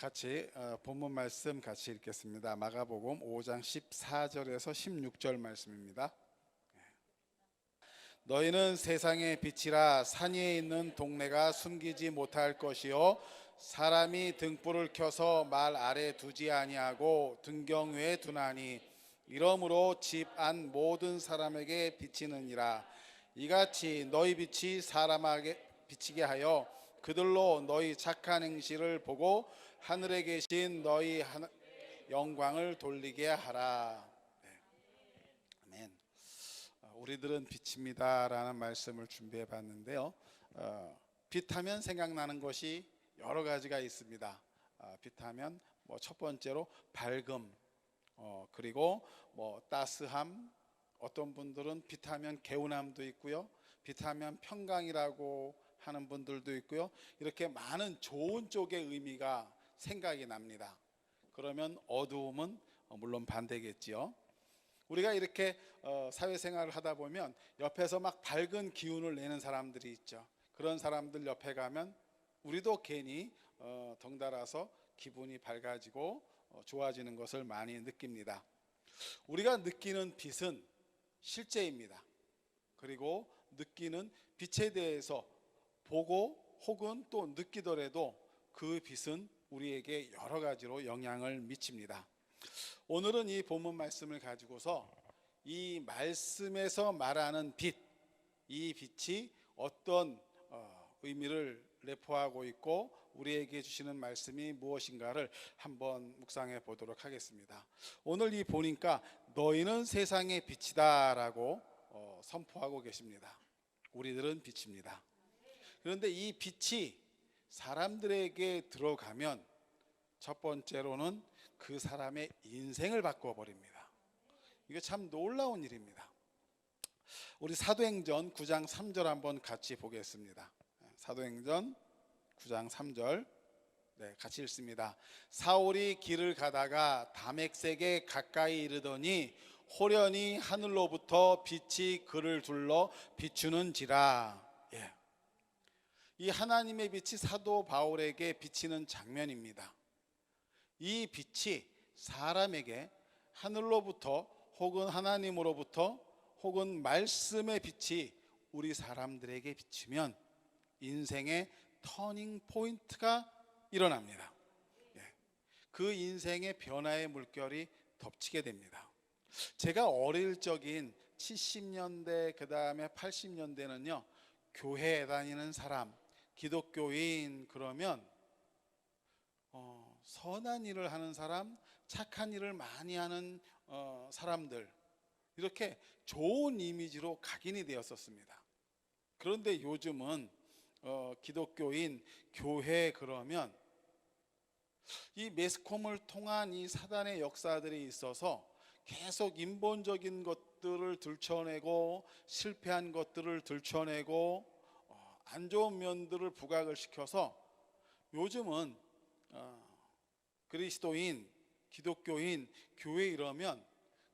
같이 본문 말씀 같이 읽겠습니다. 마가복음 5장 14절에서 16절 말씀입니다. 너희는 세상의 빛이라. 산 위에 있는 동네가 숨기지 못할 것이요 사람이 등불을 켜서 말 아래 두지 아니하고 등경 위에 두나니 이러므로 집 안 모든 사람에게 비치느니라. 이같이 너희 빛이 사람에게 비치게 하여 그들로 너희 착한 행실을 보고 하늘에 계신 너희 영광을 돌리게 하라. 아멘. 우리들은 빛입니다라는 말씀을 준비해 봤는데요. 빛하면 생각나는 것이 여러 가지가 있습니다. 빛하면 첫 번째로 밝음, 그리고 따스함, 어떤 분들은 빛하면 개운함도 있고요. 빛하면 평강이라고 하는 분들도 있고요. 이렇게 많은 좋은 쪽의 의미가 생각이 납니다. 그러면 어두움은 물론 반대겠지요. 우리가 이렇게 사회생활을 하다 보면 옆에서 막 밝은 기운을 내는 사람들이 있죠. 그런 사람들 옆에 가면 우리도 괜히 덩달아서 기분이 밝아지고 좋아지는 것을 많이 느낍니다. 우리가 느끼는 빛은 실제입니다. 그리고 느끼는 빛에 대해서 보고 혹은 또 느끼더라도 그 빛은 우리에게 여러 가지로 영향을 미칩니다. 오늘은 이 본문 말씀을 가지고서 이 말씀에서 말하는 빛, 이 빛이 어떤 의미를 내포하고 있고 우리에게 주시는 말씀이 무엇인가를 한번 묵상해 보도록 하겠습니다. 오늘 이 보니까 너희는 세상의 빛이다 라고 선포하고 계십니다. 우리들은 빛입니다. 그런데 이 빛이 사람들에게 들어가면 첫 번째로는 그 사람의 인생을 바꿔버립니다. 이게 참 놀라운 일입니다. 우리 사도행전 9장 3절 한번 같이 보겠습니다. 사도행전 9장 3절 같이 읽습니다. 사울이 길을 가다가 다메섹에 가까이 이르더니 호련히 하늘로부터 빛이 그를 둘러 비추는지라. 이 하나님의 빛이 사도 바울에게 비치는 장면입니다. 이 빛이 사람에게 하늘로부터 혹은 하나님으로부터 혹은 말씀의 빛이 우리 사람들에게 비치면 인생의 터닝 포인트가 일어납니다. 그 인생의 변화의 물결이 덮치게 됩니다. 제가 어릴 적인 70년대 그 다음에 80년대는요 교회에 다니는 사람, 기독교인 그러면 선한 일을 하는 사람, 착한 일을 많이 하는 사람들, 이렇게 좋은 이미지로 각인이 되었었습니다. 그런데 요즘은 기독교인, 교회 그러면 이 매스컴을 통한 이 사단의 역사들이 있어서 계속 인본적인 것들을 들춰내고 실패한 것들을 들춰내고 안 좋은 면들을 부각을 시켜서 요즘은 그리스도인, 기독교인, 교회 이러면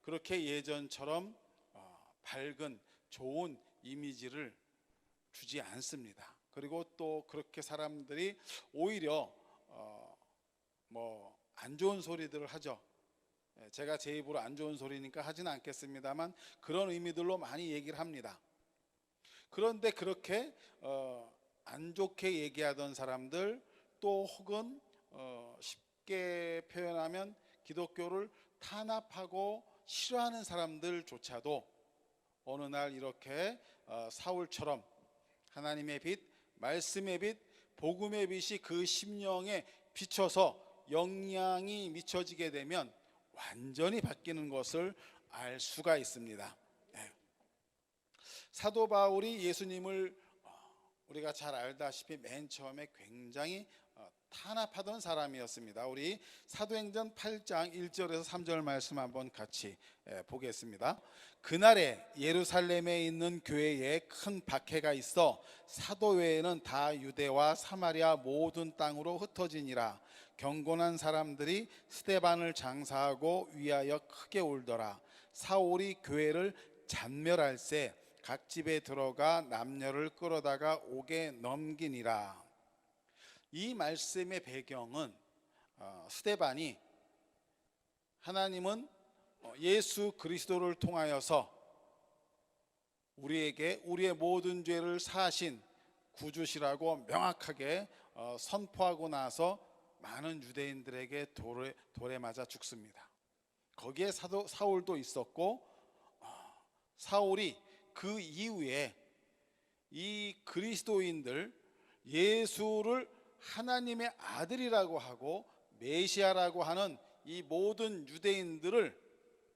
그렇게 예전처럼 밝은 좋은 이미지를 주지 않습니다. 그리고 또 그렇게 사람들이 오히려 안 좋은 소리들을 하죠. 제가 제 입으로 안 좋은 소리니까 하지는 않겠습니다만 그런 의미들로 많이 얘기를 합니다. 그런데 그렇게 안 좋게 얘기하던 사람들, 또 혹은 쉽게 표현하면 기독교를 탄압하고 싫어하는 사람들조차도 어느 날 이렇게 사울처럼 하나님의 빛, 말씀의 빛, 복음의 빛이 그 심령에 비춰서 영향이 미쳐지게 되면 완전히 바뀌는 것을 알 수가 있습니다. 사도 바울이 예수님을 우리가 잘 알다시피 맨 처음에 굉장히 탄압하던 사람이었습니다. 우리 사도행전 8장 1절에서 3절 말씀 한번 같이 보겠습니다. 그날에 예루살렘에 있는 교회에 큰 박해가 있어 사도 외에는 다 유대와 사마리아 모든 땅으로 흩어지니라. 경건한 사람들이 스데반을 장사하고 위하여 크게 울더라. 사울이 교회를 잔멸할세 각 집에 들어가 남녀를 끌어다가 옥에 넘기니라. 이 말씀의 배경은 스데반이 하나님은 예수 그리스도를 통하여서 우리에게 우리의 모든 죄를 사하신 구주시라고 명확하게 선포하고 나서 많은 유대인들에게 돌에 맞아 죽습니다. 거기에 사울도 있었고, 사울이 그 이후에 이 그리스도인들, 예수를 하나님의 아들이라고 하고 메시아라고 하는 이 모든 유대인들을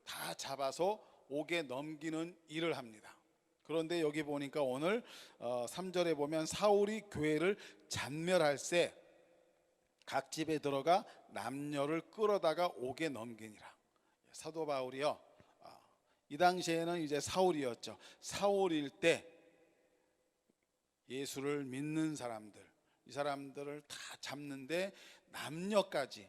다 잡아서 옥에 넘기는 일을 합니다. 그런데 여기 보니까 오늘 3절에 보면 사울이 교회를 잔멸할세 각 집에 들어가 남녀를 끌어다가 옥에 넘기니라. 사도 바울이요, 이 당시에는 이제 사울이었죠. 사울일 때 예수를 믿는 사람들, 이 사람들을 다 잡는데 남녀까지,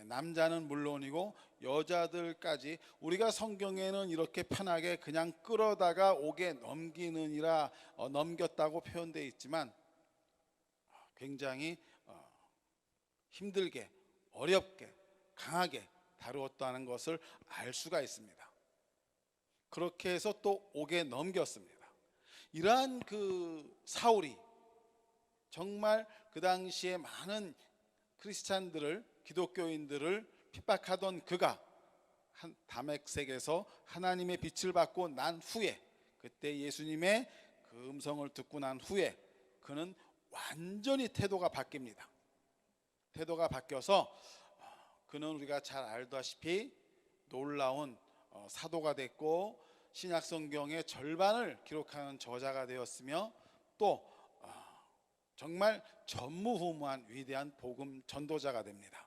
남자는 물론이고 여자들까지, 우리가 성경에는 이렇게 편하게 그냥 끌어다가 옥에 넘기느니라 넘겼다고 표현되어 있지만 굉장히 힘들게, 어렵게, 강하게 다루었다는 것을 알 수가 있습니다. 그렇게 해서 또 옥에 넘겼습니다. 이러한 그 사울이 정말 그 당시에 많은 크리스찬들을, 기독교인들을 핍박하던 그가 다메섹에서 하나님의 빛을 받고 난 후에, 그때 예수님의 그 음성을 듣고 난 후에 그는 완전히 태도가 바뀝니다. 태도가 바뀌어서 그는 우리가 잘 알다시피 놀라운 사도가 됐고 신약 성경의 절반을 기록하는 저자가 되었으며 또 정말 전무후무한 위대한 복음 전도자가 됩니다.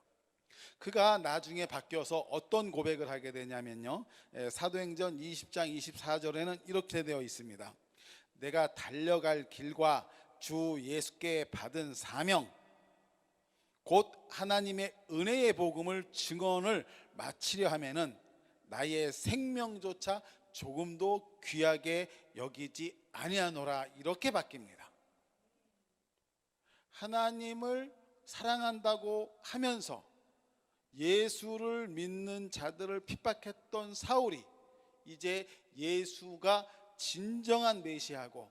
그가 나중에 바뀌어서 어떤 고백을 하게 되냐면요, 사도행전 20장 24절에는 이렇게 되어 있습니다. 내가 달려갈 길과 주 예수께 받은 사명 곧 하나님의 은혜의 복음을 증언을 마치려 하면은 나의 생명조차 조금도 귀하게 여기지 아니하노라. 이렇게 바뀝니다. 하나님을 사랑한다고 하면서 예수를 믿는 자들을 핍박했던 사울이 이제 예수가 진정한 메시아고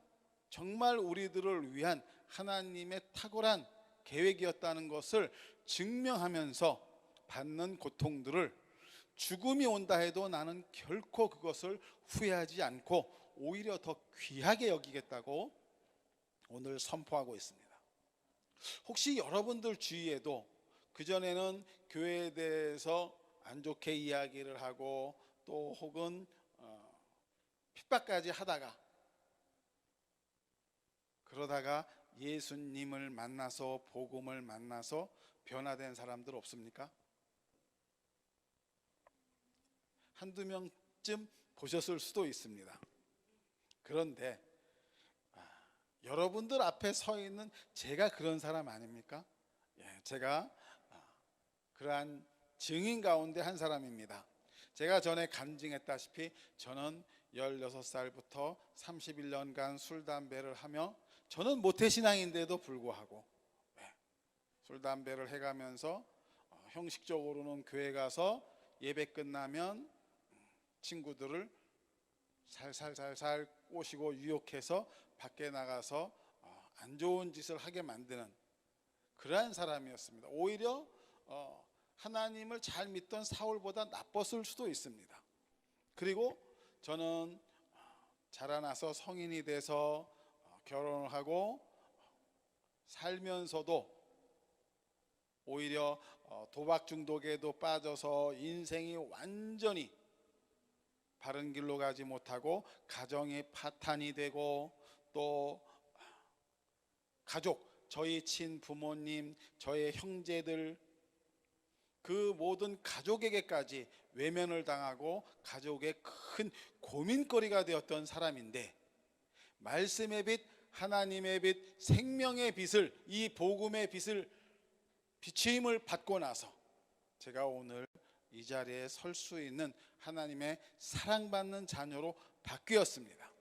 정말 우리들을 위한 하나님의 탁월한 계획이었다는 것을 증명하면서 받는 고통들을 죽음이 온다 해도 나는 결코 그것을 후회하지 않고 오히려 더 귀하게 여기겠다고 오늘 선포하고 있습니다. 혹시 여러분들 주위에도 그전에는 교회에 대해서 안 좋게 이야기를 하고 또 혹은 핍박까지 하다가 그러다가 예수님을 만나서 복음을 만나서 변화된 사람들 없습니까? 한두 명쯤 보셨을 수도 있습니다. 그런데 여러분들 앞에 서 있는 제가 그런 사람 아닙니까? 제가 그러한 증인 가운데 한 사람입니다. 제가 전에 간증했다시피 저는 16살부터 31년간 술 담배를 하며 저는 모태신앙인데도 불구하고 술 담배를 해가면서 형식적으로는 교회 가서 예배 끝나면 친구들을 살살살살 꼬시고 유혹해서 밖에 나가서 안 좋은 짓을 하게 만드는 그러한 사람이었습니다. 오히려 하나님을 잘 믿던 사울보다 나빴을 수도 있습니다. 그리고 저는 자라나서 성인이 돼서 결혼을 하고 살면서도 오히려 도박 중독에도 빠져서 인생이 완전히 바른 길로 가지 못하고 가정이 파탄이 되고 또 가족, 저희 친부모님, 저의 형제들 그 모든 가족에게까지 외면을 당하고 가족의 큰 고민거리가 되었던 사람인데 말씀의 빛, 하나님의 빛, 생명의 빛을 이 복음의 빛을 비추임을 받고 나서 제가 오늘 이 자리에 설 수 있는 하나님의 사랑받는 자녀로 바뀌었습니다.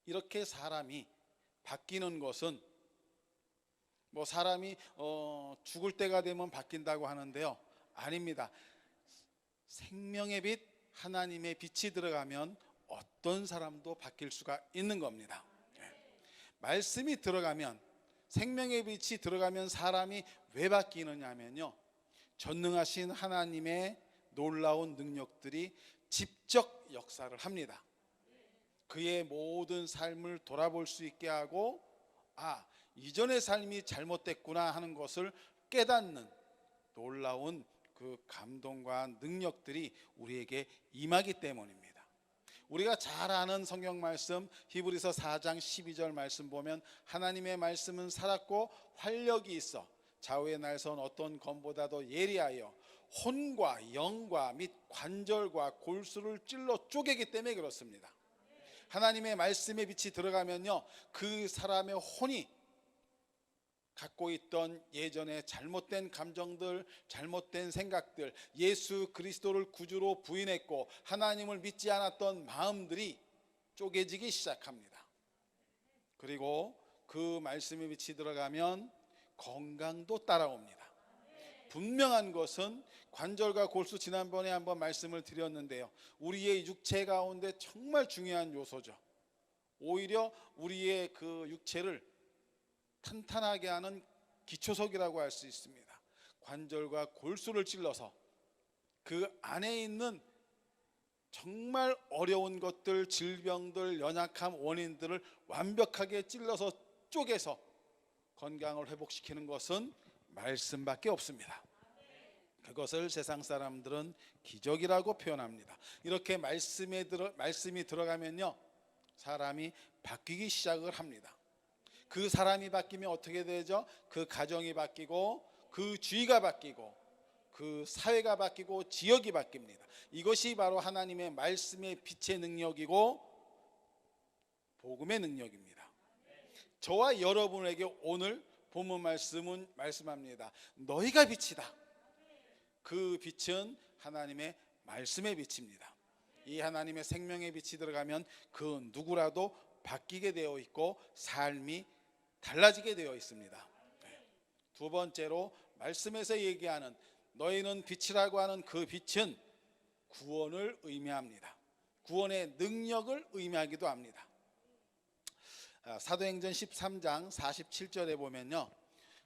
이렇게 사람이 바뀌는 것은 뭐 사람이 죽을 때가 되면 바뀐다고 하는데요. 아닙니다. 생명의 빛, 하나님의 빛이 들어가면 어떤 사람도 바뀔 수가 있는 겁니다. 말씀이 들어가면, 생명의 빛이 들어가면 사람이 왜 바뀌느냐 하면요, 전능하신 하나님의 놀라운 능력들이 직접 역사를 합니다. 그의 모든 삶을 돌아볼 수 있게 하고, 이전의 삶이 잘못됐구나 하는 것을 깨닫는 놀라운 그 감동과 능력들이 우리에게 임하기 때문입니다. 우리가 잘 아는 성경 말씀 히브리서 4장 12절 말씀 보면, 하나님의 말씀은 살았고 활력이 있어 좌우의 날선 어떤 검보다도 예리하여 혼과 영과 및 관절과 골수를 찔러 쪼개기 때문에 그렇습니다. 하나님의 말씀의 빛이 들어가면요, 그 사람의 혼이 갖고 있던 예전에 잘못된 감정들, 잘못된 생각들, 예수 그리스도를 구주로 부인했고 하나님을 믿지 않았던 마음들이 쪼개지기 시작합니다. 그리고 그 말씀의 빛이 들어가면 건강도 따라옵니다. 분명한 것은 관절과 골수, 지난번에 한번 말씀을 드렸는데요, 우리의 육체 가운데 정말 중요한 요소죠. 오히려 우리의 그 육체를 탄탄하게 하는 기초석이라고 할 수 있습니다. 관절과 골수를 찔러서 그 안에 있는 정말 어려운 것들, 질병들, 연약함, 원인들을 완벽하게 찔러서 쪼개서 건강을 회복시키는 것은 말씀밖에 없습니다. 그것을 세상 사람들은 기적이라고 표현합니다. 이렇게 말씀이 들어가면요, 사람이 바뀌기 시작을 합니다. 그 사람이 바뀌면 어떻게 되죠? 그 가정이 바뀌고, 그 주위가 바뀌고, 그 사회가 바뀌고, 지역이 바뀝니다. 이것이 바로 하나님의 말씀의 빛의 능력이고 복음의 능력입니다. 저와 여러분에게 오늘 본문 말씀은 말씀합니다. 너희가 빛이다. 그 빛은 하나님의 말씀의 빛입니다. 이 하나님의 생명의 빛이 들어가면 그 누구라도 바뀌게 되어 있고 삶이 달라지게 되어 있습니다. 두 번째로 말씀에서 얘기하는 너희는 빛이라고 하는 그 빛은 구원을 의미합니다. 구원의 능력을 의미하기도 합니다. 사도행전 13장 47절에 보면요,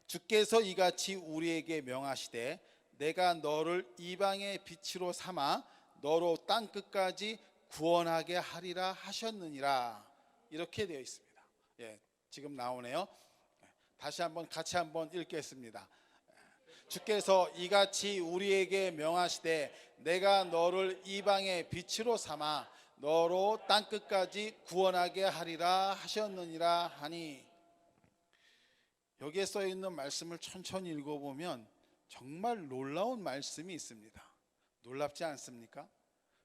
주께서 이같이 우리에게 명하시되 내가 너를 이방의 빛으로 삼아 너로 땅끝까지 구원하게 하리라 하셨느니라, 이렇게 되어 있습니다. 지금 나오네요. 다시 한번 같이 한번 읽겠습니다. 주께서 이같이 우리에게 명하시되 내가 너를 이방의 빛으로 삼아 너로 땅끝까지 구원하게 하리라 하셨느니라 하니, 여기에 써 있는 말씀을 천천히 읽어보면 정말 놀라운 말씀이 있습니다. 놀랍지 않습니까?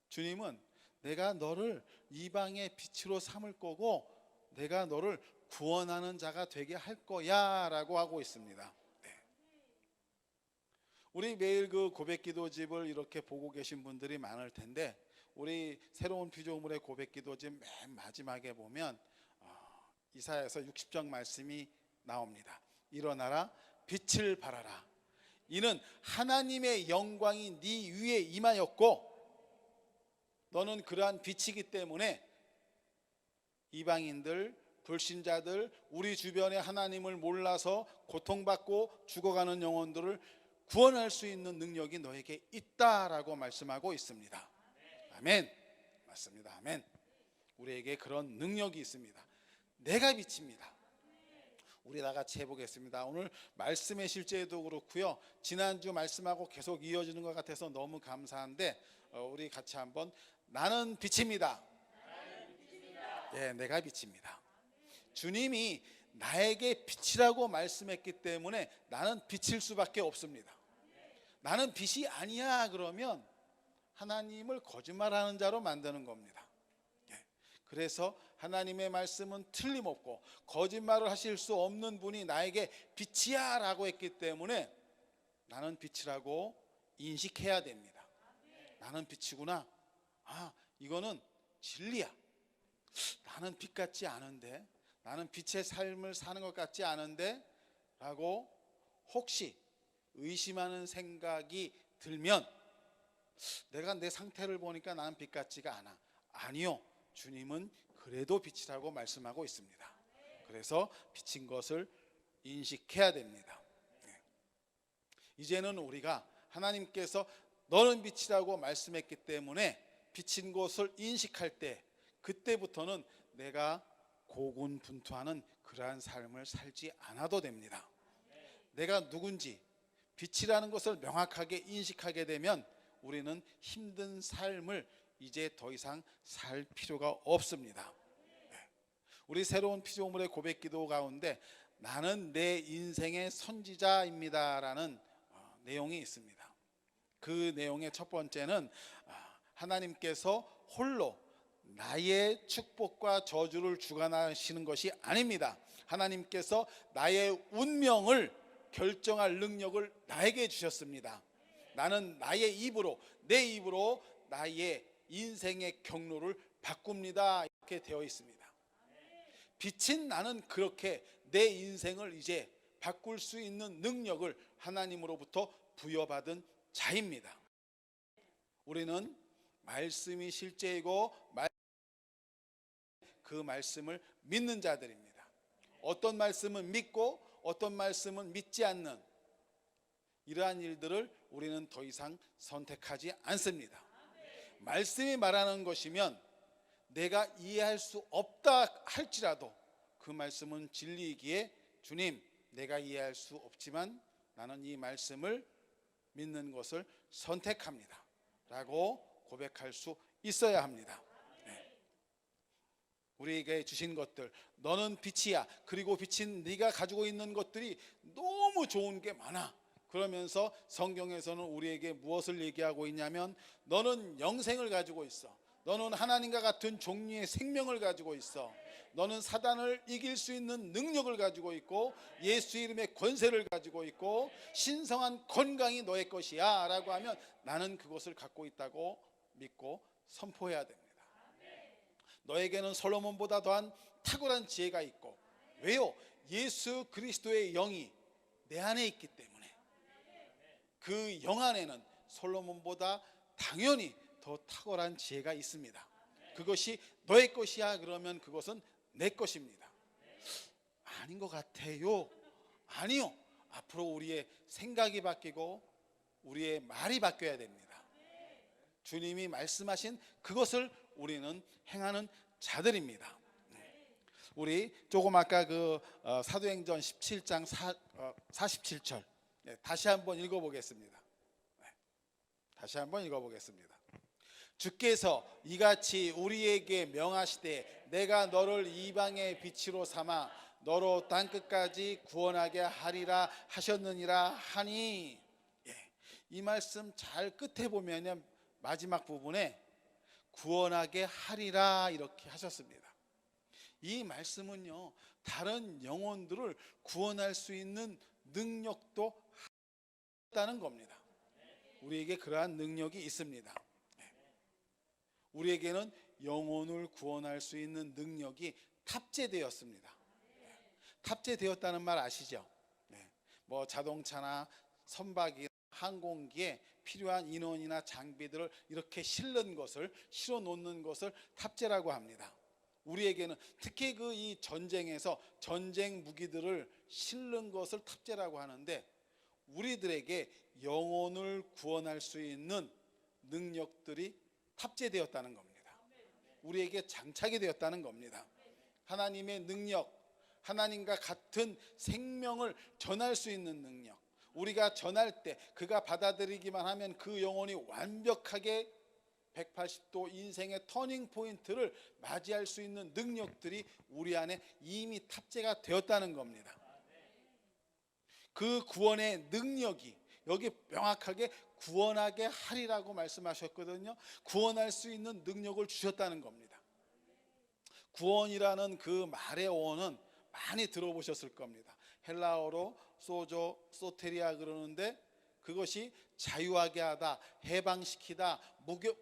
주님은 내가 너를 이방의 빛으로 삼을 거고 내가 너를 구원하는 자가 되게 할 거야 라고 하고 있습니다. 우리 매일 그 고백기도집을 이렇게 보고 계신 분들이 많을 텐데, 우리 새로운 피조물의 고백기도집 맨 마지막에 보면 이사야서 60장 말씀이 나옵니다. 일어나라, 빛을 발하라. 이는 하나님의 영광이 네 위에 임하였고 너는 그러한 빛이기 때문에 이방인들, 불신자들, 우리 주변에 하나님을 몰라서 고통받고 죽어가는 영혼들을 구원할 수 있는 능력이 너에게 있다라고 말씀하고 있습니다. 아멘. 맞습니다. 아멘. 우리에게 그런 능력이 있습니다. 내가 빛입니다. 우리 다 같이 해보겠습니다. 오늘 말씀의 실제도 그렇고요, 지난주 말씀하고 계속 이어지는 것 같아서 너무 감사한데, 우리 같이 한번, 나는 빛입니다. 내가 빛입니다. 주님이 나에게 빛이라고 말씀했기 때문에 나는 빛일 수밖에 없습니다. 나는 빛이 아니야 그러면 하나님을 거짓말하는 자로 만드는 겁니다. 그래서 하나님의 말씀은 틀림없고 거짓말을 하실 수 없는 분이 나에게 빛이야 라고 했기 때문에 나는 빛이라고 인식해야 됩니다. 나는 빛이구나. 이거는 진리야. 나는 빛 같지 않은데, 나는 빛의 삶을 사는 것 같지 않은데 라고 혹시 의심하는 생각이 들면 내가 내 상태를 보니까 나는 빛 같지가 않아. 아니요, 주님은 그래도 빛이라고 말씀하고 있습니다. 그래서 빛인 것을 인식해야 됩니다. 이제는 우리가 하나님께서 너는 빛이라고 말씀했기 때문에 빛인 것을 인식할 때, 그때부터는 내가 고군분투하는 그러한 삶을 살지 않아도 됩니다. 내가 누군지 빛이라는 것을 명확하게 인식하게 되면 우리는 힘든 삶을 이제 더 이상 살 필요가 없습니다. 우리 새로운 피조물의 고백 기도 가운데 나는 내 인생의 선지자입니다 라는 내용이 있습니다. 그 내용의 첫 번째는 하나님께서 홀로 나의 축복과 저주를 주관하시는 것이 아닙니다. 하나님께서 나의 운명을 결정할 능력을 나에게 주셨습니다. 나는 나의 입으로, 내 입으로 나의 인생의 경로를 바꿉니다. 이렇게 되어 있습니다. 빛인 나는 그렇게 내 인생을 이제 바꿀 수 있는 능력을 하나님으로부터 부여받은 자입니다. 우리는 말씀이 실제이고 그 말씀을 믿는 자들입니다. 어떤 말씀은 믿고 어떤 말씀은 믿지 않는 이러한 일들을 우리는 더 이상 선택하지 않습니다. 말씀이 말하는 것이면 내가 이해할 수 없다 할지라도 그 말씀은 진리이기에 주님, 내가 이해할 수 없지만 나는 이 말씀을 믿는 것을 선택합니다 라고 고백할 수 있어야 합니다. 우리에게 주신 것들, 너는 빛이야. 그리고 빛인 네가 가지고 있는 것들이 너무 좋은 게 많아. 그러면서 성경에서는 우리에게 무엇을 얘기하고 있냐면 너는 영생을 가지고 있어. 너는 하나님과 같은 종류의 생명을 가지고 있어. 너는 사단을 이길 수 있는 능력을 가지고 있고 예수 이름의 권세를 가지고 있고 신성한 건강이 너의 것이야 라고 하면 나는 그것을 갖고 있다고 믿고 선포해야 됩니다. 너에게는 솔로몬보다 더한 탁월한 지혜가 있고, 왜요? 예수 그리스도의 영이 내 안에 있기 때문에 그 영 안에는 솔로몬보다 당연히 더 탁월한 지혜가 있습니다. 그것이 너의 것이야 그러면 그것은 내 것입니다. 아닌 것 같아요. 아니요. 앞으로 우리의 생각이 바뀌고 우리의 말이 바뀌어야 됩니다. 주님이 말씀하신 그것을 우리는 행하는 자들입니다. 우리 조금 아까 그 사도행전 17장 47절 다시 한번 읽어보겠습니다. 다시 한번 읽어보겠습니다. 주께서 이같이 우리에게 명하시되 내가 너를 이방의 빛으로 삼아 너로 땅끝까지 구원하게 하리라 하셨느니라 하니, 이 말씀 잘 끝에 보면 마지막 부분에 구원하게 하리라 이렇게 하셨습니다. 이 말씀은요, 다른 영혼들을 구원할 수 있는 능력도 있다는 겁니다. 우리에게 그러한 능력이 있습니다. 우리에게는 영혼을 구원할 수 있는 능력이 탑재되었습니다. 탑재되었다는 말 아시죠? 뭐 자동차나 선박이 항공기에 필요한 인원이나 장비들을 이렇게 실어 놓는 것을 탑재라고 합니다. 우리에게는 특히 그 이 전쟁에서 전쟁 무기들을 실는 것을 탑재라고 하는데, 우리들에게 영혼을 구원할 수 있는 능력들이 탑재되었다는 겁니다. 우리에게 장착이 되었다는 겁니다. 하나님의 능력, 하나님과 같은 생명을 전할 수 있는 능력, 우리가 전할 때 그가 받아들이기만 하면 그 영혼이 완벽하게 180도 인생의 터닝 포인트를 맞이할 수 있는 능력들이 우리 안에 이미 탑재가 되었다는 겁니다. 그 구원의 능력이 여기 명확하게 구원하게 하리라고 말씀하셨거든요. 구원할 수 있는 능력을 주셨다는 겁니다. 구원이라는 그 말의 어원은 많이 들어보셨을 겁니다. 헬라어로 소테리아 그러는데 그것이 자유하게 하다, 해방시키다,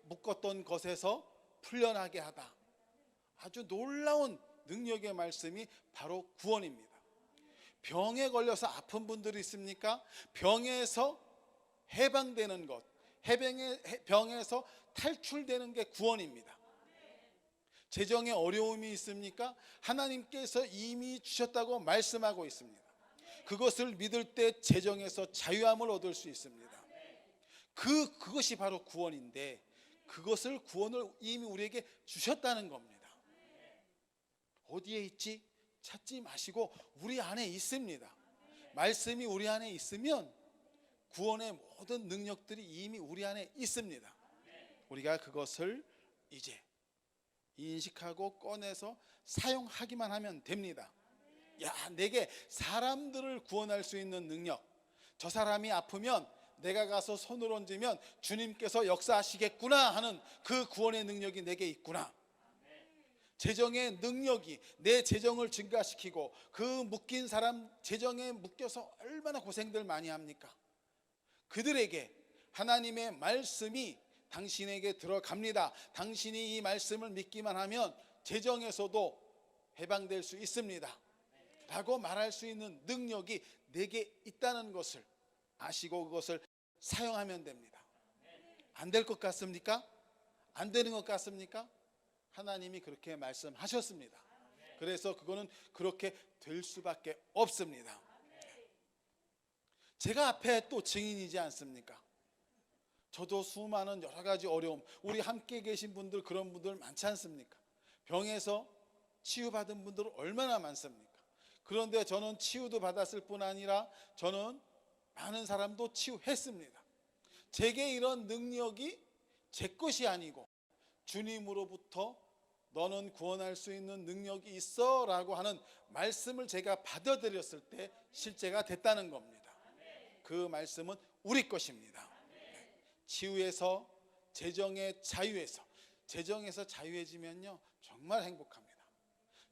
묶었던 것에서 풀려나게 하다. 아주 놀라운 능력의 말씀이 바로 구원입니다. 병에 걸려서 아픈 분들이 있습니까? 병에서 해방되는 것, 병에서 탈출되는 게 구원입니다. 재정에 어려움이 있습니까? 하나님께서 이미 주셨다고 말씀하고 있습니다. 그것을 믿을 때 재정에서 자유함을 얻을 수 있습니다. 그것이 바로 구원인데, 그것을 구원을 이미 우리에게 주셨다는 겁니다. 어디에 있지? 찾지 마시고 우리 안에 있습니다. 말씀이 우리 안에 있으면 구원의 모든 능력들이 이미 우리 안에 있습니다. 우리가 그것을 이제 인식하고 꺼내서 사용하기만 하면 됩니다. 야, 내게 사람들을 구원할 수 있는 능력, 저 사람이 아프면 내가 가서 손을 얹으면 주님께서 역사하시겠구나 하는 그 구원의 능력이 내게 있구나. 재정의 능력이 내 재정을 증가시키고, 그 묶인 사람 재정에 묶여서 얼마나 고생들 많이 합니까? 그들에게 하나님의 말씀이 당신에게 들어갑니다. 당신이 이 말씀을 믿기만 하면 재정에서도 해방될 수 있습니다 라고 말할 수 있는 능력이 내게 있다는 것을 아시고 그것을 사용하면 됩니다. 안 될 것 같습니까? 안 되는 것 같습니까? 하나님이 그렇게 말씀하셨습니다. 그래서 그거는 그렇게 될 수밖에 없습니다. 제가 앞에 또 증인이지 않습니까? 저도 수많은 여러 가지 어려움, 우리 함께 계신 분들, 그런 분들 많지 않습니까? 병에서 치유받은 분들 얼마나 많습니까? 그런데 저는 치유도 받았을 뿐 아니라 저는 많은 사람도 치유했습니다. 제게 이런 능력이 제 것이 아니고 주님으로부터 너는 구원할 수 있는 능력이 있어 라고 하는 말씀을 제가 받아들였을 때 실제가 됐다는 겁니다. 그 말씀은 우리 것입니다. 치유에서, 재정의 자유에서, 재정에서 자유해지면요 정말 행복합니다.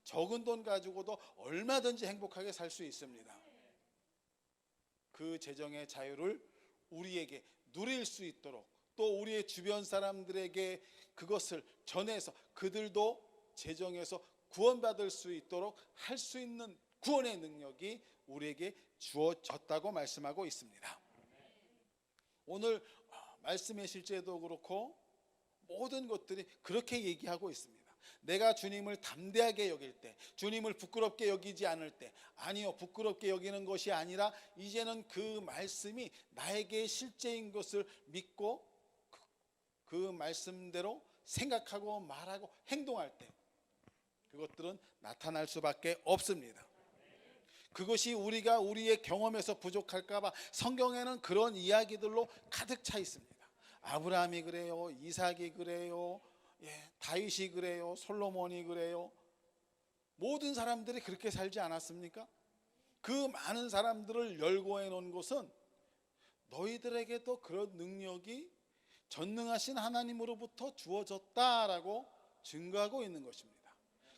적은 돈 가지고도 얼마든지 행복하게 살 수 있습니다. 그 재정의 자유를 우리에게 누릴 수 있도록, 또 우리의 주변 사람들에게 그것을 전해서 그들도 재정에서 구원받을 수 있도록 할 수 있는 구원의 능력이 우리에게 주어졌다고 말씀하고 있습니다. 오늘 말씀의 실제도 그렇고 모든 것들이 그렇게 얘기하고 있습니다. 내가 주님을 담대하게 여길 때, 주님을 부끄럽게 여기지 않을 때, 아니요, 부끄럽게 여기는 것이 아니라 이제는 그 말씀이 나에게 실제인 것을 믿고 그 말씀대로 생각하고 말하고 행동할 때 그것들은 나타날 수밖에 없습니다. 그것이 우리가 우리의 경험에서 부족할까 봐 성경에는 그런 이야기들로 가득 차 있습니다. 아브라함이 그래요, 이삭이 그래요, 다윗이 그래요, 솔로몬이 그래요. 모든 사람들이 그렇게 살지 않았습니까? 그 많은 사람들을 열거해 놓은 것은 너희들에게도 그런 능력이 전능하신 하나님으로부터 주어졌다라고 증거하고 있는 것입니다.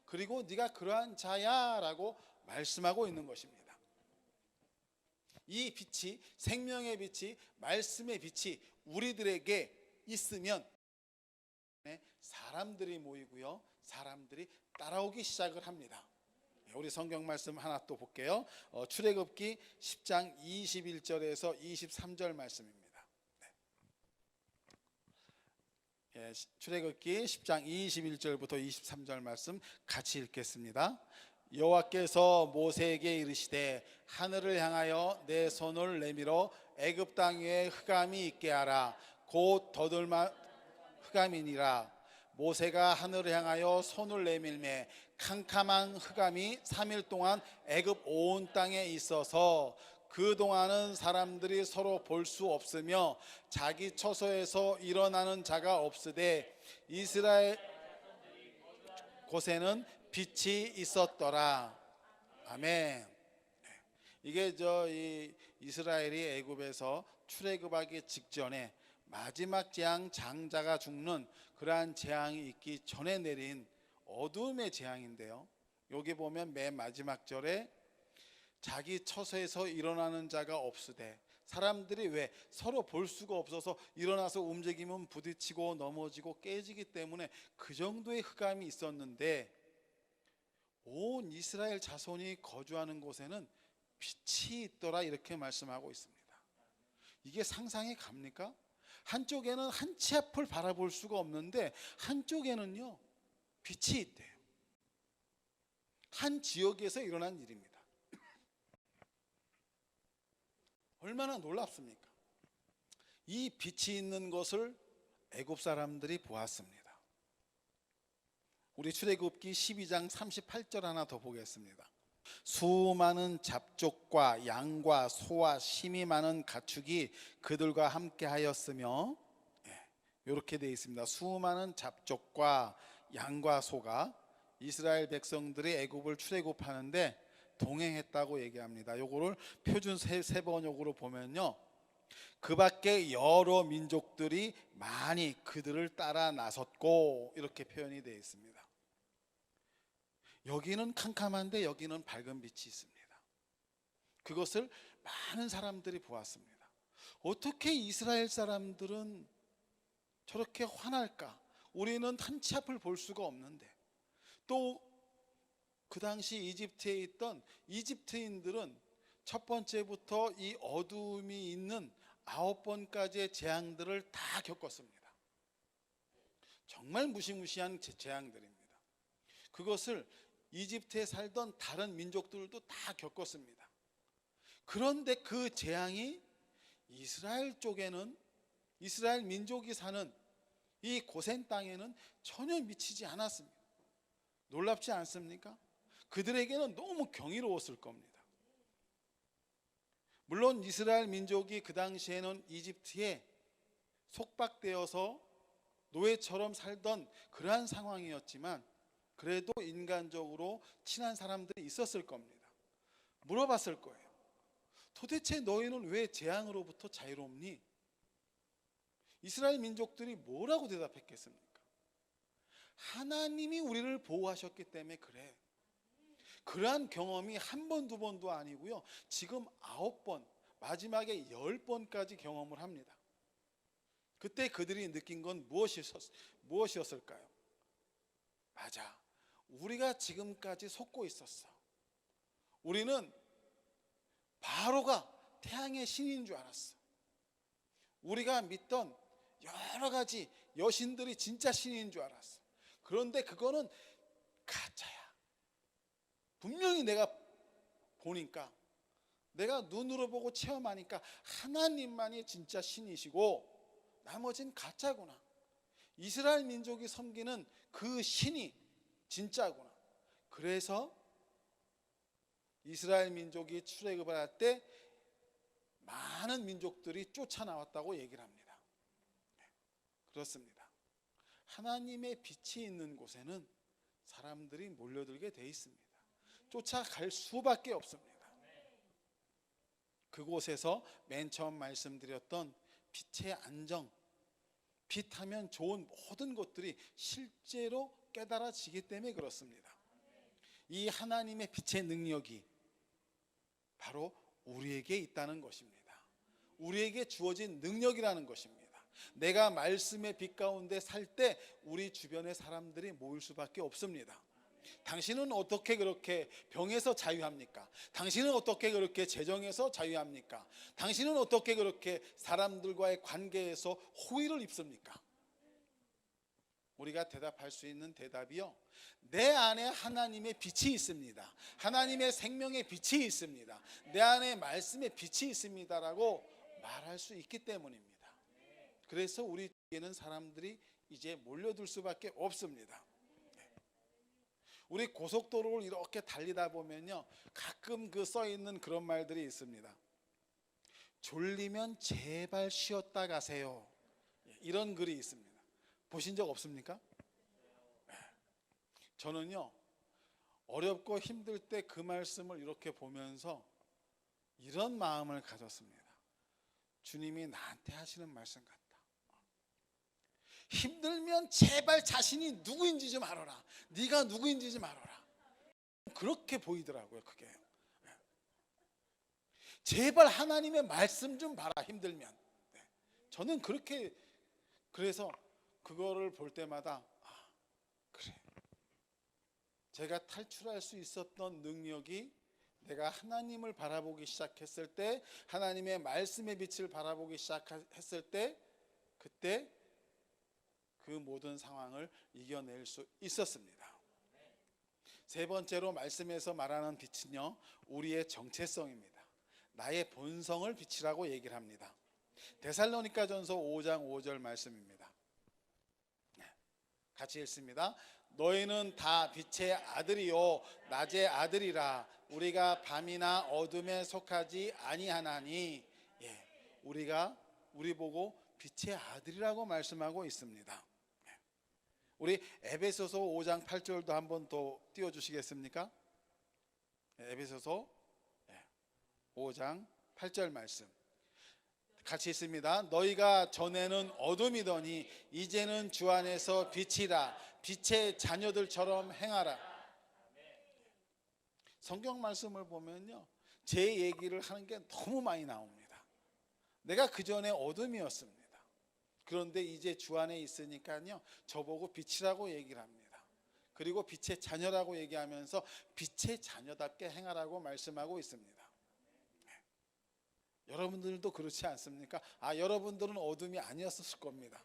그리고 네가 그러한 자야 라고 말씀하고 있는 것입니다. 이 빛이, 생명의 빛이, 말씀의 빛이 우리들에게 있으면 사람들이 모이고요, 사람들이 따라오기 시작을 합니다. 우리 성경 말씀 하나 또 볼게요. 출애굽기 10장 21절에서 23절 말씀입니다. 출애굽기 10장 21절부터 23절 말씀 같이 읽겠습니다. 여호와께서 모세에게 이르시되 하늘을 향하여 내 손을 내밀어 애굽 땅 위에 흑암이 있게 하라. 곧 더들마 흑암이니라. 모세가 하늘을 향하여 손을 내밀매 캄캄한 흑암이 3일 동안 애굽 온 땅에 있어서 그동안은 사람들이 서로 볼 수 없으며 자기 처소에서 일어나는 자가 없으되 이스라엘 곳에는 빛이 있었더라. 아멘. 이게 이 이스라엘이 애굽에서 출애굽하기 직전에 마지막 재앙, 장자가 죽는 그러한 재앙이 있기 전에 내린 어둠의 재앙인데요, 여기 보면 맨 마지막 절에 자기 처소에서 일어나는 자가 없으되, 사람들이 왜 서로 볼 수가 없어서 일어나서 움직이면 부딪히고 넘어지고 깨지기 때문에 그 정도의 흑암이 있었는데 온 이스라엘 자손이 거주하는 곳에는 빛이 있더라 이렇게 말씀하고 있습니다. 이게 상상이 갑니까? 한쪽에는 한 치 앞을 바라볼 수가 없는데 한쪽에는요 빛이 있대요. 한 지역에서 일어난 일입니다. 얼마나 놀랍습니까? 이 빛이 있는 것을 애굽 사람들이 보았습니다. 우리 출애굽기 12장 38절 하나 더 보겠습니다. 수많은 잡족과 양과 소와 심이 많은 가축이 그들과 함께 하였으며, 이렇게 되어 있습니다. 수많은 잡족과 양과 소가 이스라엘 백성들이 애굽을 출애굽하는데 동행했다고 얘기합니다. 요거를 표준 세 번역으로 보면요, 그 밖에 여러 민족들이 많이 그들을 따라 나섰고, 이렇게 표현이 되어 있습니다. 여기는 캄캄한데 여기는 밝은 빛이 있습니다. 그것을 많은 사람들이 보았습니다. 어떻게 이스라엘 사람들은 저렇게 환할까? 우리는 한 치 앞을 볼 수가 없는데. 또 그 당시 이집트에 있던 이집트인들은 첫 번째부터 이 어둠이 있는 9번까지의 재앙들을 다 겪었습니다. 정말 무시무시한 재앙들입니다. 그것을 이집트에 살던 다른 민족들도 다 겪었습니다. 그런데 그 재앙이 이스라엘 쪽에는, 이스라엘 민족이 사는 이 고센 땅에는 전혀 미치지 않았습니다. 놀랍지 않습니까? 그들에게는 너무 경이로웠을 겁니다. 물론 이스라엘 민족이 그 당시에는 이집트에 속박되어서 노예처럼 살던 그러한 상황이었지만 그래도 인간적으로 친한 사람들이 있었을 겁니다. 물어봤을 거예요. 도대체 너희는 왜 재앙으로부터 자유롭니? 이스라엘 민족들이 뭐라고 대답했겠습니까? 하나님이 우리를 보호하셨기 때문에 그래. 그러한 경험이 한 번, 두 번도 아니고요, 지금 9번, 마지막에 10번까지 경험을 합니다. 그때 그들이 느낀 건 무엇이었을까요? 맞아, 우리가 지금까지 속고 있었어. 우리는 바로가 태양의 신인 줄 알았어. 우리가 믿던 여러 가지 여신들이 진짜 신인 줄 알았어. 그런데 그거는 가짜야. 분명히 내가 보니까, 내가 눈으로 보고 체험하니까 하나님만이 진짜 신이시고 나머지는 가짜구나. 이스라엘 민족이 섬기는 그 신이 진짜구나. 그래서 이스라엘 민족이 출애굽을 할 때 많은 민족들이 쫓아나왔다고 얘기를 합니다. 그렇습니다. 하나님의 빛이 있는 곳에는 사람들이 몰려들게 돼 있습니다. 쫓아갈 수밖에 없습니다. 그곳에서 맨 처음 말씀드렸던 빛의 안정, 빛하면 좋은 모든 것들이 실제로 깨달아지기 때문에 그렇습니다. 이 하나님의 빛의 능력이 바로 우리에게 있다는 것입니다. 우리에게 주어진 능력이라는 것입니다. 내가 말씀의 빛 가운데 살 때 우리 주변의 사람들이 모일 수밖에 없습니다. 당신은 어떻게 그렇게 병에서 자유합니까? 당신은 어떻게 그렇게 재정에서 자유합니까? 당신은 어떻게 그렇게 사람들과의 관계에서 호의를 입습니까? 우리가 대답할 수 있는 대답이요, 내 안에 하나님의 빛이 있습니다. 하나님의 생명의 빛이 있습니다. 내 안에 말씀의 빛이 있습니다라고 말할 수 있기 때문입니다. 그래서 우리에게는 사람들이 이제 몰려들 수밖에 없습니다. 우리 고속도로를 이렇게 달리다 보면요, 가끔 그 써 있는 그런 말들이 있습니다. 졸리면 제발 쉬었다 가세요. 이런 글이 있습니다. 보신 적 없습니까? 저는요, 어렵고 힘들 때 그 말씀을 이렇게 보면서 이런 마음을 가졌습니다. 주님이 나한테 하시는 말씀 같다. 힘들면 제발 자신이 누구인지 좀 알아라. 네가 누구인지 좀 알아라. 그렇게 보이더라고요. 그게. 제발 하나님의 말씀 좀 봐라, 힘들면. 저는 그렇게, 그래서 그거를 볼 때마다 그래, 제가 탈출할 수 있었던 능력이 내가 하나님을 바라보기 시작했을 때, 하나님의 말씀의 빛을 바라보기 시작했을 때, 그때 그 모든 상황을 이겨낼 수 있었습니다. 세 번째로 말씀에서 말하는 빛은요, 우리의 정체성입니다. 나의 본성을 빛이라고 얘기를 합니다. 데살로니가전서 5장 5절 말씀입니다. 같이 읽습니다. 너희는 다 빛의 아들이요 낮의 아들이라. 우리가 밤이나 어둠에 속하지 아니하나니. 우리 보고 빛의 아들이라고 말씀하고 있습니다. 우리 에베소서 5장 8절도 한번 더 띄워주시겠습니까? 에베소서 5장 8절 말씀 같이 있습니다. 너희가 전에는 어둠이더니 이제는 주 안에서 빛이라. 빛의 자녀들처럼 행하라. 성경 말씀을 보면요, 제 얘기를 하는 게 너무 많이 나옵니다. 내가 그전에 어둠이었습니다. 그런데 이제 주 안에 있으니까요, 저보고 빛이라고 얘기를 합니다. 그리고 빛의 자녀라고 얘기하면서 빛의 자녀답게 행하라고 말씀하고 있습니다. 여러분들도 그렇지 않습니까? 여러분들은 어둠이 아니었을 겁니다.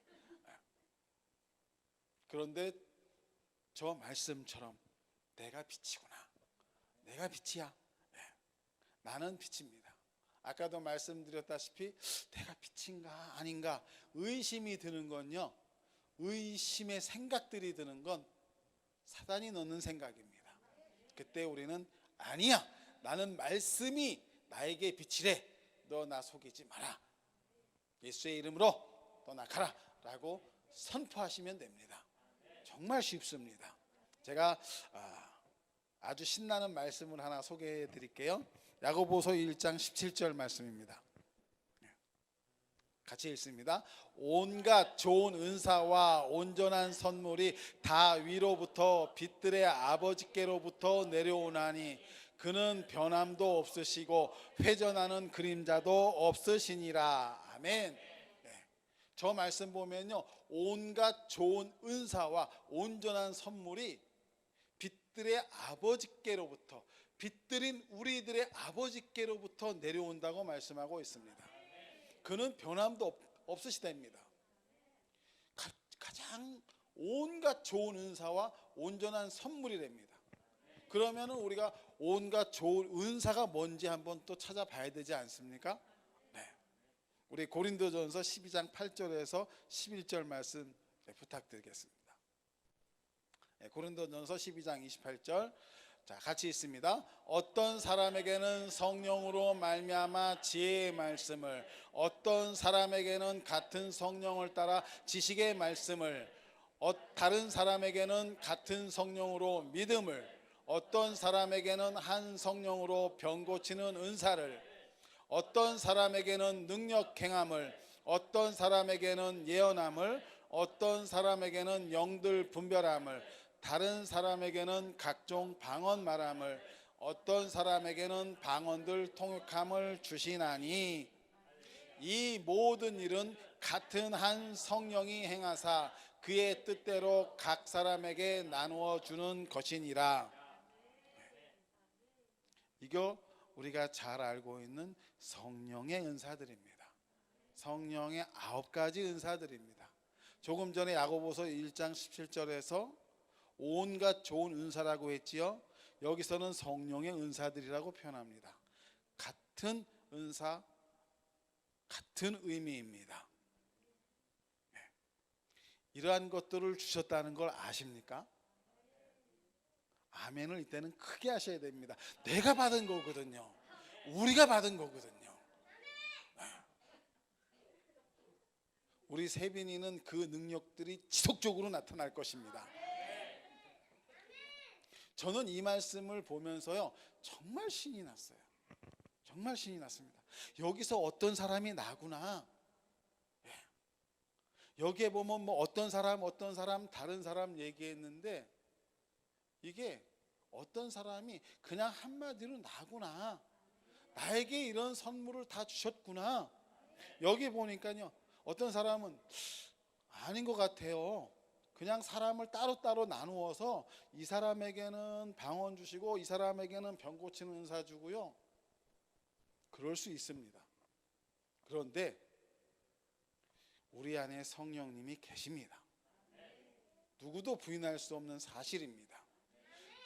그런데 저 말씀처럼 내가 빛이구나, 내가 빛이야, 나는 빛입니다. 아까도 말씀드렸다시피 내가 빛인가 아닌가 의심이 드는 건요, 의심의 생각들이 드는 건 사단이 넣는 생각입니다. 그때 우리는 아니야, 나는 말씀이 나에게 빛이래, 너 나 속이지 마라, 예수의 이름으로 떠나가라 라고 선포하시면 됩니다. 정말 쉽습니다. 제가 아주 신나는 말씀을 하나 소개해 드릴게요. 야고보서 1장 17절 말씀입니다. 같이 읽습니다. 온갖 좋은 은사와 온전한 선물이 다 위로부터 빛들의 아버지께로부터 내려오나니 그는 변함도 없으시고 회전하는 그림자도 없으시니라. 아멘. 저 말씀 보면요, 온갖 좋은 은사와 온전한 선물이 빛들의 아버지께로부터, 빛들인 우리들의 아버지께로부터 내려온다고 말씀하고 있습니다. 그는 변함도 없으시답니다. 가장 온갖 좋은 은사와 온전한 선물이랍니다. 그러면 우리가 온갖 좋은 은사가 뭔지 한번 또 찾아봐야 되지 않습니까? 우리 고린도전서 12장 8절에서 11절 말씀 부탁드리겠습니다. 고린도전서 12장 28절, 자, 같이 있습니다. 어떤 사람에게는 성령으로 말미암아 지혜의 말씀을, 어떤 사람에게는 같은 성령을 따라 지식의 말씀을, 다른 사람에게는 같은 성령으로 믿음을, 어떤 사람에게는 한 성령으로 병 고치는 은사를, 어떤 사람에게는 능력 행함을, 어떤 사람에게는 예언함을, 어떤 사람에게는 영들 분별함을, 다른 사람에게는 각종 방언 말함을, 어떤 사람에게는 방언들 통역함을 주시나니 이 모든 일은 같은 한 성령이 행하사 그의 뜻대로 각 사람에게 나누어 주는 것이니라. 이거 우리가 잘 알고 있는 성령의 은사들입니다. 성령의 9가지 은사들입니다. 조금 전에 야고보서 1장 17절에서 온갖 좋은 은사라고 했지요. 여기서는 성령의 은사들이라고 표현합니다. 같은 은사, 같은 의미입니다. 이러한 것들을 주셨다는 걸 아십니까? 아멘을 이때는 크게 하셔야 됩니다. 내가 받은 거거든요. 우리가 받은 거거든요. 우리 세빈이는 그 능력들이 지속적으로 나타날 것입니다. 저는 이 말씀을 보면서요, 정말 신이 났어요. 정말 신이 났습니다. 여기서 어떤 사람이 나구나. 여기에 보면 뭐 어떤 사람 다른 사람 얘기했는데, 이게 어떤 사람이 그냥 한마디로 나구나, 나에게 이런 선물을 다 주셨구나. 여기 보니까요, 어떤 사람은 아닌 것 같아요. 그냥 사람을 따로따로 나누어서 이 사람에게는 방언 주시고 이 사람에게는 병 고치는 은사 주고요. 그럴 수 있습니다. 그런데 우리 안에 성령님이 계십니다. 누구도 부인할 수 없는 사실입니다.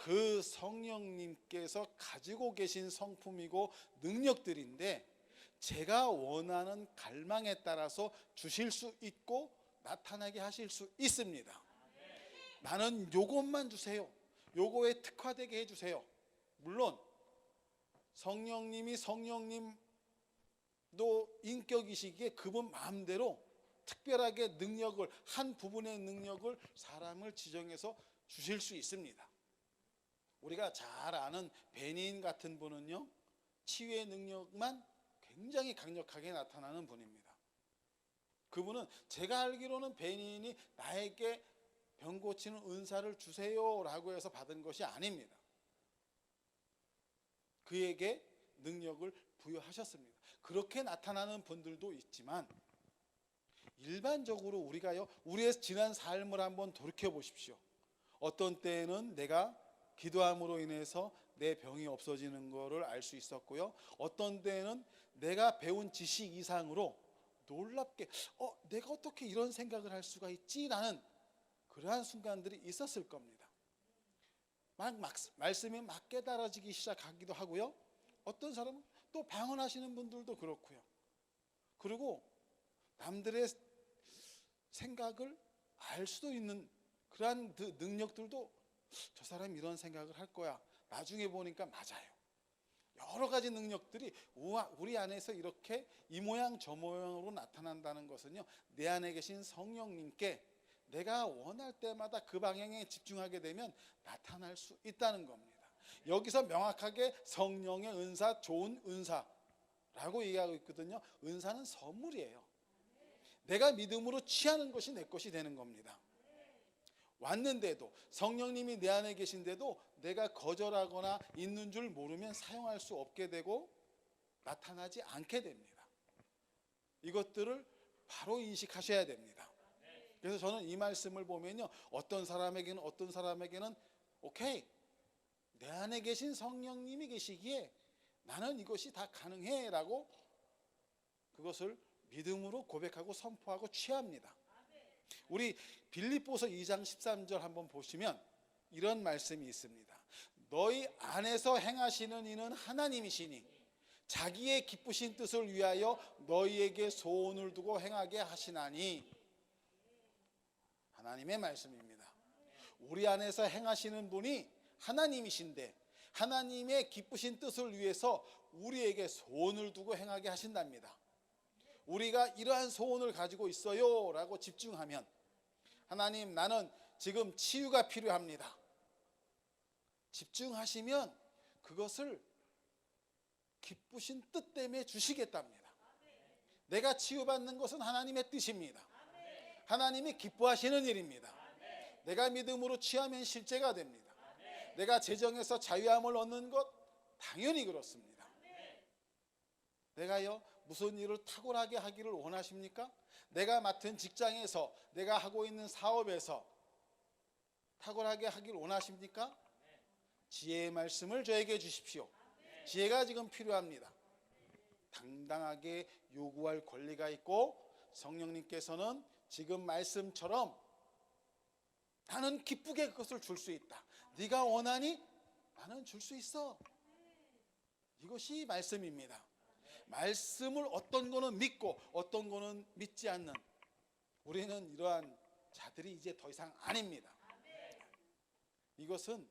그 성령님께서 가지고 계신 성품이고 능력들인데 제가 원하는 갈망에 따라서 주실 수 있고 나타나게 하실 수 있습니다. 나는 요것만 주세요. 요거에 특화되게 해주세요. 물론 성령님이 성령님도 인격이시기에 그분 마음대로 특별하게 능력을 한 부분의 능력을 사람을 지정해서 주실 수 있습니다. 우리가 잘 아는 베니인 같은 분은요, 치유의 능력만 굉장히 강력하게 나타나는 분입니다. 그분은 제가 알기로는 베니인이 나에게 병 고치는 은사를 주세요라고 해서 받은 것이 아닙니다. 그에게 능력을 부여하셨습니다. 그렇게 나타나는 분들도 있지만 일반적으로 우리가요, 우리의 지난 삶을 한번 돌이켜 보십시오. 어떤 때에는 내가 기도함으로 인해서 내 병이 없어지는 것을 알 수 있었고요. 어떤 때에는 내가 배운 지식 이상으로 놀랍게 내가 어떻게 이런 생각을 할 수가 있지라는 그러한 순간들이 있었을 겁니다. 말씀이 막 깨달아지기 시작하기도 하고요. 어떤 사람은 또 방언하시는 분들도 그렇고요. 그리고 남들의 생각을 알 수도 있는 그러한 능력들도 저 사람이 이런 생각을 할 거야. 나중에 보니까 맞아요. 여러 가지 능력들이 우리 안에서 이렇게 이 모양 저 모양으로 나타난다는 것은요, 내 안에 계신 성령님께 내가 원할 때마다 그 방향에 집중하게 되면 나타날 수 있다는 겁니다. 여기서 명확하게 성령의 은사, 좋은 은사라고 얘기하고 있거든요. 은사는 선물이에요. 내가 믿음으로 취하는 것이 내 것이 되는 겁니다. 왔는데도 성령님이 내 안에 계신데도 내가 거절하거나 있는 줄 모르면 사용할 수 없게 되고 나타나지 않게 됩니다. 이것들을 바로 인식하셔야 됩니다. 그래서 저는 이 말씀을 보면요, 어떤 사람에게는 오케이, 내 안에 계신 성령님이 계시기에 나는 이것이 다 가능해 라고 그것을 믿음으로 고백하고 선포하고 취합니다. 우리 빌립보서 2장 13절 한번 보시면 이런 말씀이 있습니다. 너희 안에서 행하시는 이는 하나님이시니 자기의 기쁘신 뜻을 위하여 너희에게 소원을 두고 행하게 하시나니. 하나님의 말씀입니다. 우리 안에서 행하시는 분이 하나님이신데 하나님의 기쁘신 뜻을 위해서 우리에게 소원을 두고 행하게 하신답니다. 우리가 이러한 소원을 가지고 있어요 라고 집중하면, 하나님 나는 지금 치유가 필요합니다. 집중하시면 그것을 기쁘신 뜻 때문에 주시겠답니다. 내가 치유받는 것은 하나님의 뜻입니다. 하나님이 기뻐하시는 일입니다. 내가 믿음으로 취하면 실제가 됩니다. 내가 재정에서 자유함을 얻는 것 당연히 그렇습니다. 내가요 무슨 일을 탁월하게 하기를 원하십니까? 내가 맡은 직장에서, 내가 하고 있는 사업에서 탁월하게 하기를 원하십니까? 지혜의 말씀을 저에게 주십시오. 지혜가 지금 필요합니다. 당당하게 요구할 권리가 있고, 성령님께서는 지금 말씀처럼 나는 기쁘게 그것을 줄 수 있다. 네가 원하니 나는 줄 수 있어. 이것이 말씀입니다. 말씀을 어떤 거는 믿고 어떤 거는 믿지 않는 우리는 이러한 자들이 이제 더 이상 아닙니다. 이것은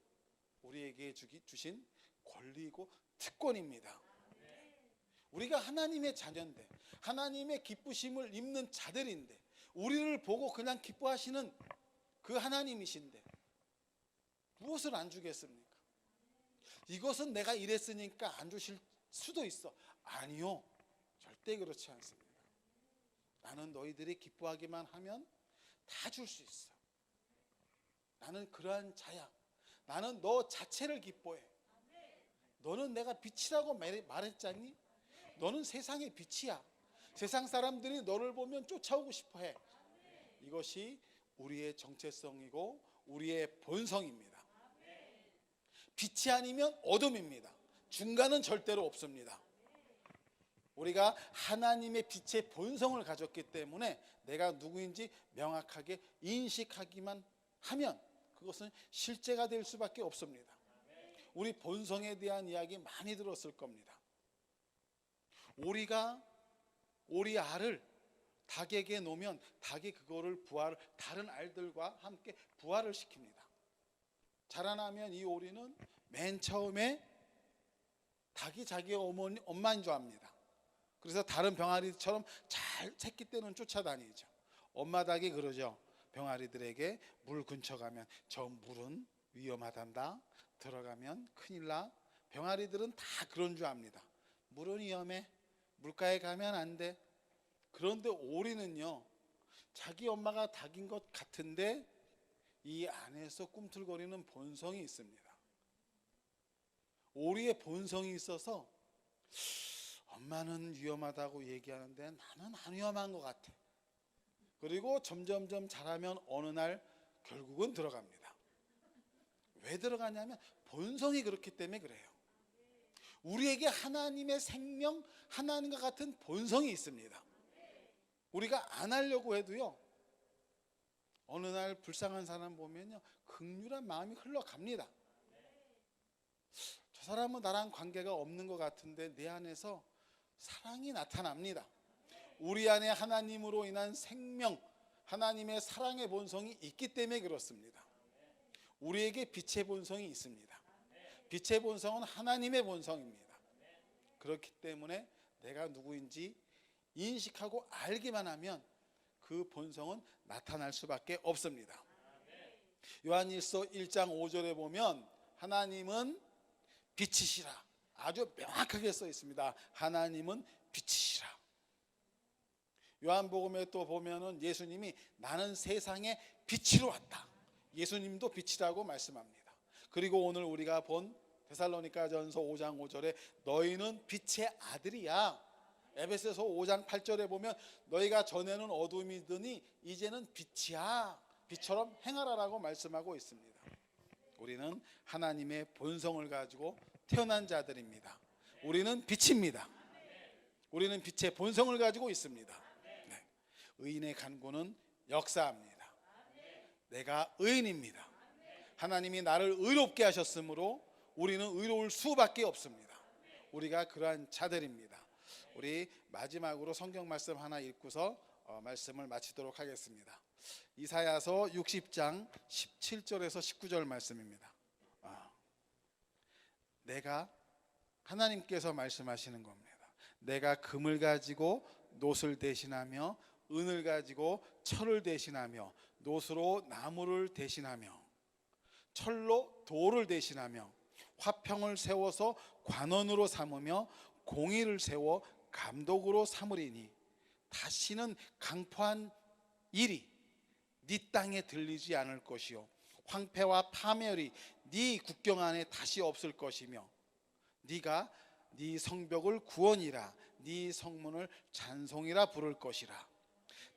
우리에게 주신 권리이고 특권입니다. 우리가 하나님의 자녀인데, 하나님의 기쁘심을 입는 자들인데, 우리를 보고 그냥 기뻐하시는 그 하나님이신데 무엇을 안 주겠습니까? 이것은 내가 이랬으니까 안 주실 수도 있어. 아니요, 절대 그렇지 않습니다. 나는 너희들이 기뻐하기만 하면 다 줄 수 있어. 나는 그러한 자야. 나는 너 자체를 기뻐해. 너는 내가 빛이라고 말했잖니? 너는 세상의 빛이야. 세상 사람들이 너를 보면 쫓아오고 싶어해. 이것이 우리의 정체성이고 우리의 본성입니다. 빛이 아니면 어둠입니다. 중간은 절대로 없습니다. 우리가 하나님의 빛의 본성을 가졌기 때문에 내가 누구인지 명확하게 인식하기만 하면 그것은 실제가 될 수밖에 없습니다. 우리 본성에 대한 이야기 많이 들었을 겁니다. 오리가 오리 알을 닭에게 놓으면 닭이 그거를 다른 알들과 함께 부화를 시킵니다. 자라나면 이 오리는 맨 처음에 닭이 자기 엄마인 줄 압니다. 그래서 다른 병아리처럼 잘 새끼 때는 쫓아다니죠. 엄마 닭이 그러죠. 병아리들에게 물 근처 가면 저 물은 위험하단다. 들어가면 큰일 나. 병아리들은 다 그런 줄 압니다. 물은 위험해. 물가에 가면 안 돼. 그런데 오리는요, 자기 엄마가 닭인 것 같은데 이 안에서 꿈틀거리는 본성이 있습니다. 오리의 본성이 있어서 엄마는 위험하다고 얘기하는데 나는 안 위험한 것 같아. 그리고 점점점 자라면 어느 날 결국은 들어갑니다. 왜 들어가냐면 본성이 그렇기 때문에 그래요. 우리에게 하나님의 생명, 하나님과 같은 본성이 있습니다. 우리가 안 하려고 해도요, 어느 날 불쌍한 사람 보면요, 긍휼한 마음이 흘러갑니다. 저 사람은 나랑 관계가 없는 것 같은데 내 안에서 사랑이 나타납니다. 우리 안에 하나님으로 인한 생명, 하나님의 사랑의 본성이 있기 때문에 그렇습니다. 우리에게 빛의 본성이 있습니다. 빛의 본성은 하나님의 본성입니다. 그렇기 때문에 내가 누구인지 인식하고 알기만 하면 그 본성은 나타날 수밖에 없습니다. 요한일서 1장 5절에 보면 하나님은 빛이시라 아주 명확하게 써 있습니다. 하나님은 빛이시라. 요한복음에 또 보면은 예수님이 나는 세상에 빛으로 왔다. 예수님도 빛이라고 말씀합니다. 그리고 오늘 우리가 본 데살로니가전서 5장 5절에 너희는 빛의 아들이야. 에베소서 5장 8절에 보면 너희가 전에는 어둠이더니 이제는 빛이야. 빛처럼 행하라라고 말씀하고 있습니다. 우리는 하나님의 본성을 가지고 태어난 자들입니다. 우리는 빛입니다. 우리는 빛의 본성을 가지고 있습니다. 네. 의인의 간구는 역사합니다. 내가 의인입니다. 하나님이 나를 의롭게 하셨으므로 우리는 의로울 수밖에 없습니다. 우리가 그러한 자들입니다. 우리 마지막으로 성경 말씀 하나 읽고서 말씀을 마치도록 하겠습니다. 이사야서 60장 17절에서 19절 말씀입니다. 내가 하나님께서 말씀하시는 겁니다. 내가 금을 가지고 놋을 대신하며 은을 가지고 철을 대신하며 놋으로 나무를 대신하며 철로 돌을 대신하며 화평을 세워서 관원으로 삼으며 공의를 세워 감독으로 삼으리니 다시는 강포한 일이 네 땅에 들리지 않을 것이요 황폐와 파멸이 네 국경 안에 다시 없을 것이며 네가 네 성벽을 구원이라 네 성문을 찬송이라 부를 것이라.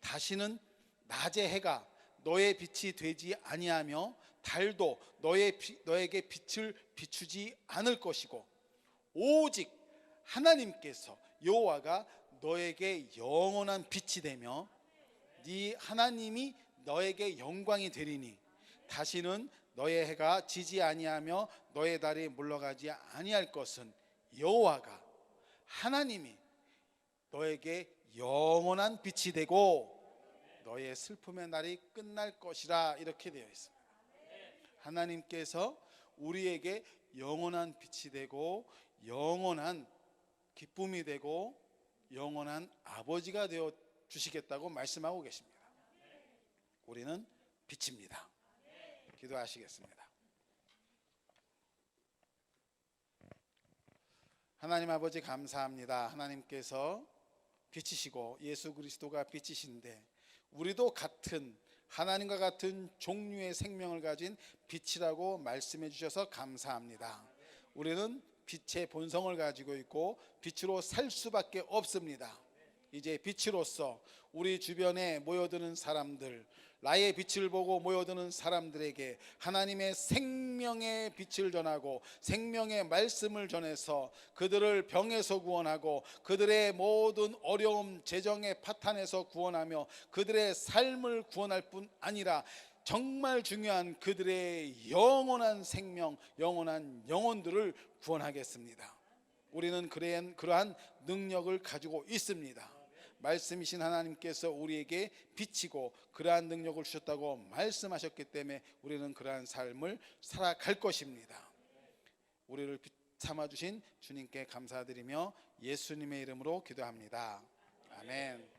다시는 낮의 해가 너의 빛이 되지 아니하며 달도 너에게 빛을 비추지 않을 것이고 오직 하나님께서 여호와가 너에게 영원한 빛이 되며 네 하나님이 너에게 영광이 되리니 다시는 너의 해가 지지 아니하며 너의 달이 물러가지 아니할 것은 여호와가 하나님이 너에게 영원한 빛이 되고 너의 슬픔의 날이 끝날 것이라. 이렇게 되어 있습니다. 하나님께서 우리에게 영원한 빛이 되고 영원한 기쁨이 되고 영원한 아버지가 되어 주시겠다고 말씀하고 계십니다. 우리는 빛입니다. 기도하시겠습니다. 하나님 아버지 감사합니다. 하나님께서 빛이시고 예수 그리스도가 빛이신데 우리도 같은 하나님과 같은 종류의 생명을 가진 빛이라고 말씀해 주셔서 감사합니다. 우리는 빛의 본성을 가지고 있고 빛으로 살 수밖에 없습니다. 이제 빛으로서 우리 주변에 모여드는 사람들, 나의 빛을 보고 모여드는 사람들에게 하나님의 생명의 빛을 전하고 생명의 말씀을 전해서 그들을 병에서 구원하고 그들의 모든 어려움, 재정의 파탄에서 구원하며 그들의 삶을 구원할 뿐 아니라 정말 중요한 그들의 영원한 생명, 영원한 영혼들을 구원하겠습니다. 우리는 그러한 능력을 가지고 있습니다. 말씀이신 하나님께서 우리에게 비치고 그러한 능력을 주셨다고 말씀하셨기 때문에 우리는 그러한 삶을 살아갈 것입니다. 우리를 빛 삼아 주신 주님께 감사드리며 예수님의 이름으로 기도합니다. 아멘.